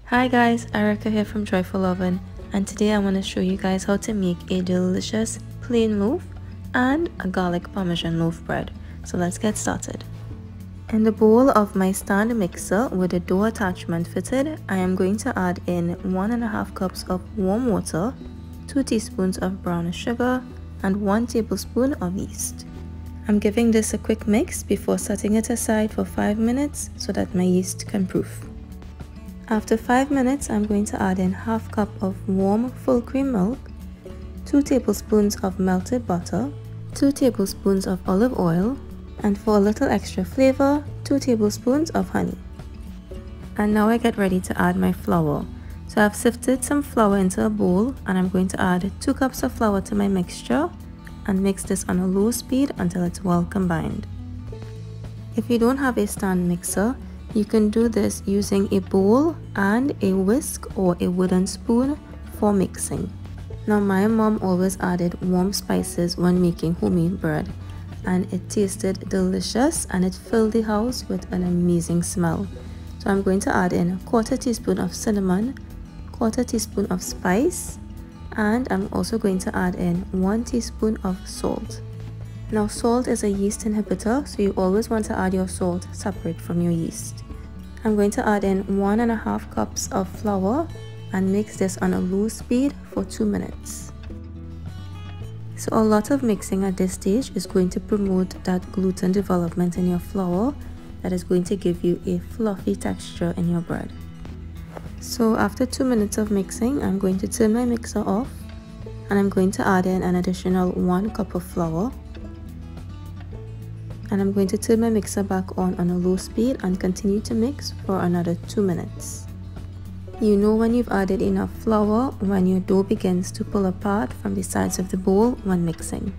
Hi guys, Erica here from Joyful Oven, and today I want to show you guys how to make a delicious plain loaf and a garlic parmesan loaf bread. So let's get started. In the bowl of my stand mixer with a dough attachment fitted, I am going to add in 1.5 cups of warm water, 2 teaspoons of brown sugar, and 1 tablespoon of yeast. I'm giving this a quick mix before setting it aside for 5 minutes so that my yeast can proof. After 5 minutes, I'm going to add in ½ cup of warm full cream milk, 2 tablespoons of melted butter, 2 tablespoons of olive oil, and for a little extra flavor, 2 tablespoons of honey. And now I get ready to add my flour. So I've sifted some flour into a bowl, and I'm going to add 2 cups of flour to my mixture and mix this on a low speed until it's well combined. If you don't have a stand mixer, you can do this using a bowl and a whisk or a wooden spoon for mixing. Now my mom always added warm spices when making homemade bread, and it tasted delicious and it filled the house with an amazing smell. So I'm going to add in 1/4 teaspoon of cinnamon, 1/4 teaspoon of spice, and I'm also going to add in 1 teaspoon of salt. Now salt is a yeast inhibitor, so you always want to add your salt separate from your yeast. I'm going to add in 1.5 cups of flour and mix this on a low speed for 2 minutes. So a lot of mixing at this stage is going to promote that gluten development in your flour that is going to give you a fluffy texture in your bread. So after 2 minutes of mixing, I'm going to turn my mixer off and I'm going to add in an additional 1 cup of flour. And I'm going to turn my mixer back on a low speed and continue to mix for another 2 minutes. You know when you've added enough flour when your dough begins to pull apart from the sides of the bowl when mixing.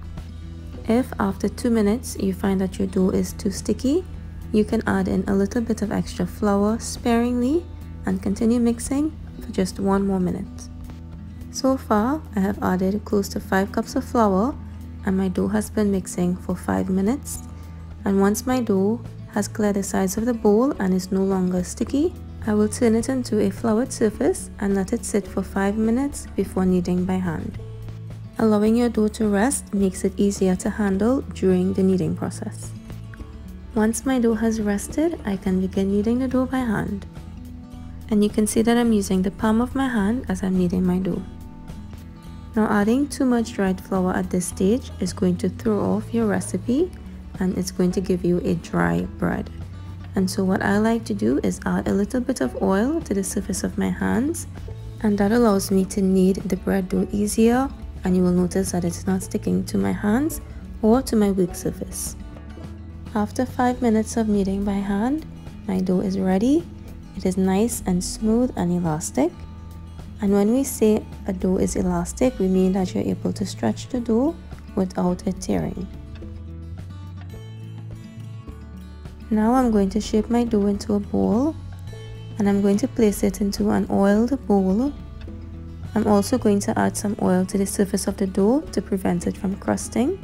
If after 2 minutes you find that your dough is too sticky, you can add in a little bit of extra flour sparingly and continue mixing for just 1 more minute. So far, I have added close to 5 cups of flour and my dough has been mixing for 5 minutes. And once my dough has cleared the sides of the bowl and is no longer sticky, I will turn it into a floured surface and let it sit for 5 minutes before kneading by hand. Allowing your dough to rest makes it easier to handle during the kneading process. Once my dough has rested, I can begin kneading the dough by hand. And you can see that I'm using the palm of my hand as I'm kneading my dough. Now adding too much dried flour at this stage is going to throw off your recipe and it's going to give you a dry bread. And so what I like to do is add a little bit of oil to the surface of my hands, and that allows me to knead the bread dough easier, and you will notice that it's not sticking to my hands or to my work surface. After 5 minutes of kneading by hand, my dough is ready. It is nice and smooth and elastic. And when we say a dough is elastic, we mean that you're able to stretch the dough without it tearing. Now I'm going to shape my dough into a bowl and I'm going to place it into an oiled bowl. I'm also going to add some oil to the surface of the dough to prevent it from crusting.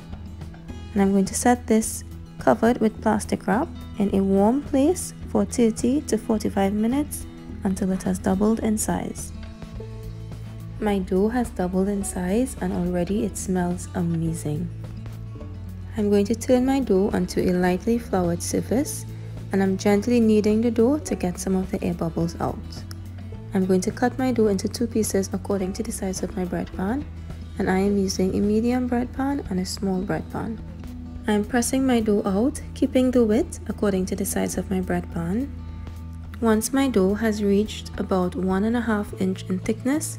And I'm going to set this covered with plastic wrap in a warm place for 30 to 45 minutes until it has doubled in size. My dough has doubled in size and already it smells amazing. I'm going to turn my dough onto a lightly floured surface and I'm gently kneading the dough to get some of the air bubbles out. I'm going to cut my dough into 2 pieces according to the size of my bread pan, and I am using a medium bread pan and a small bread pan. I'm pressing my dough out, keeping the width according to the size of my bread pan. Once my dough has reached about 1.5 inch in thickness,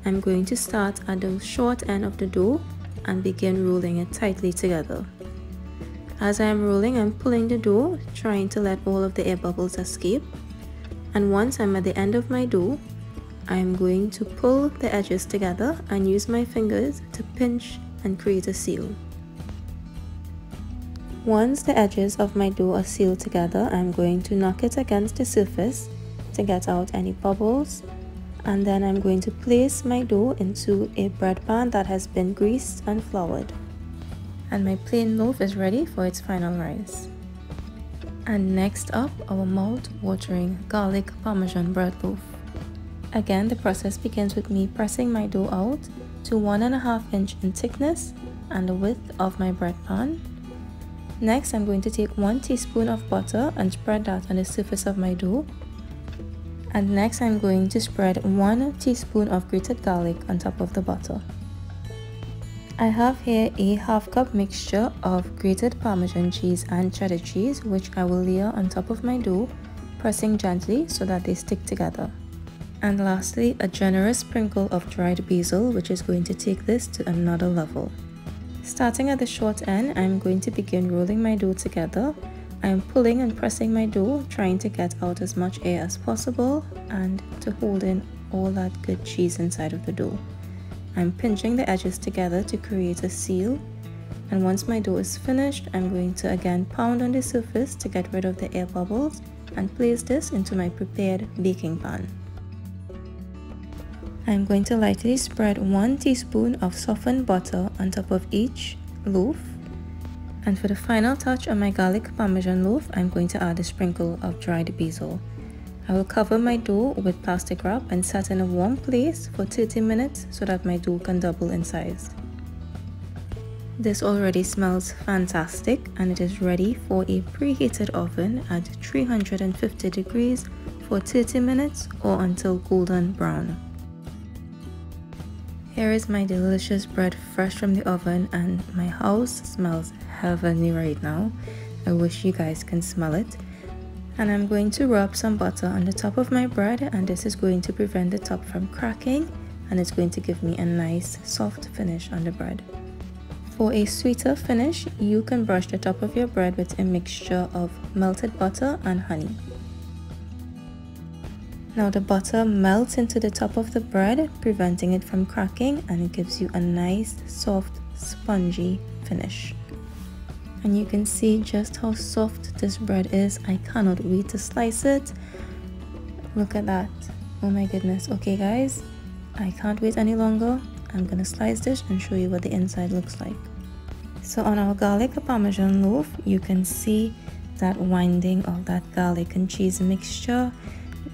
I'm going to start at the short end of the dough and begin rolling it tightly together. As I am rolling, I'm pulling the dough, trying to let all of the air bubbles escape. And once I'm at the end of my dough, I am going to pull the edges together and use my fingers to pinch and create a seal. Once the edges of my dough are sealed together, I'm going to knock it against the surface to get out any bubbles. And then I'm going to place my dough into a bread pan that has been greased and floured. And my plain loaf is ready for its final rise. And next up, our mouth-watering garlic parmesan bread loaf. Again, the process begins with me pressing my dough out to 1.5 inch in thickness and the width of my bread pan. Next, I'm going to take 1 teaspoon of butter and spread that on the surface of my dough. And next, I'm going to spread 1 teaspoon of grated garlic on top of the butter. I have here a 1/2 cup mixture of grated Parmesan cheese and cheddar cheese, which I will layer on top of my dough, pressing gently so that they stick together. And lastly, a generous sprinkle of dried basil, which is going to take this to another level. Starting at the short end, I'm going to begin rolling my dough together. I am pulling and pressing my dough, trying to get out as much air as possible and to hold in all that good cheese inside of the dough. I'm pinching the edges together to create a seal, and once my dough is finished, I'm going to again pound on the surface to get rid of the air bubbles and place this into my prepared baking pan. I'm going to lightly spread 1 teaspoon of softened butter on top of each loaf, and for the final touch on my garlic Parmesan loaf, I'm going to add a sprinkle of dried basil. I will cover my dough with plastic wrap and set in a warm place for 30 minutes so that my dough can double in size. This already smells fantastic and it is ready for a preheated oven at 350 degrees for 30 minutes or until golden brown. Here is my delicious bread fresh from the oven and my house smells heavenly right now. I wish you guys can smell it. And I'm going to rub some butter on the top of my bread, and this is going to prevent the top from cracking and it's going to give me a nice soft finish on the bread. For a sweeter finish, you can brush the top of your bread with a mixture of melted butter and honey. Now the butter melts into the top of the bread, preventing it from cracking, and it gives you a nice soft spongy finish. And you can see just how soft this bread is. I cannot wait to slice it. Look at that. Oh my goodness. Okay guys, I can't wait any longer. I'm gonna slice this and show you what the inside looks like. So on our garlic Parmesan loaf, you can see that winding of that garlic and cheese mixture.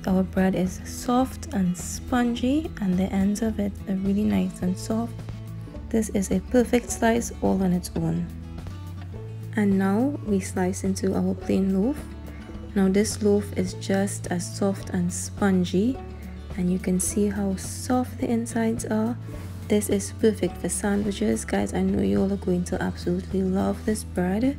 Our bread is soft and spongy and the ends of it are really nice and soft. This is a perfect slice all on its own. And now we slice into our plain loaf. Now this loaf is just as soft and spongy, and you can see how soft the insides are. This is perfect for sandwiches. Guys, I know you all are going to absolutely love this bread.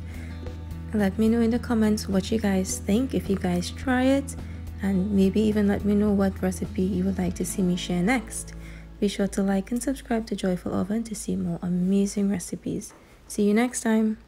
Let me know in the comments what you guys think if you guys try it, and maybe even let me know what recipe you would like to see me share next. Be sure to like and subscribe to Joyful Oven to see more amazing recipes. See you next time.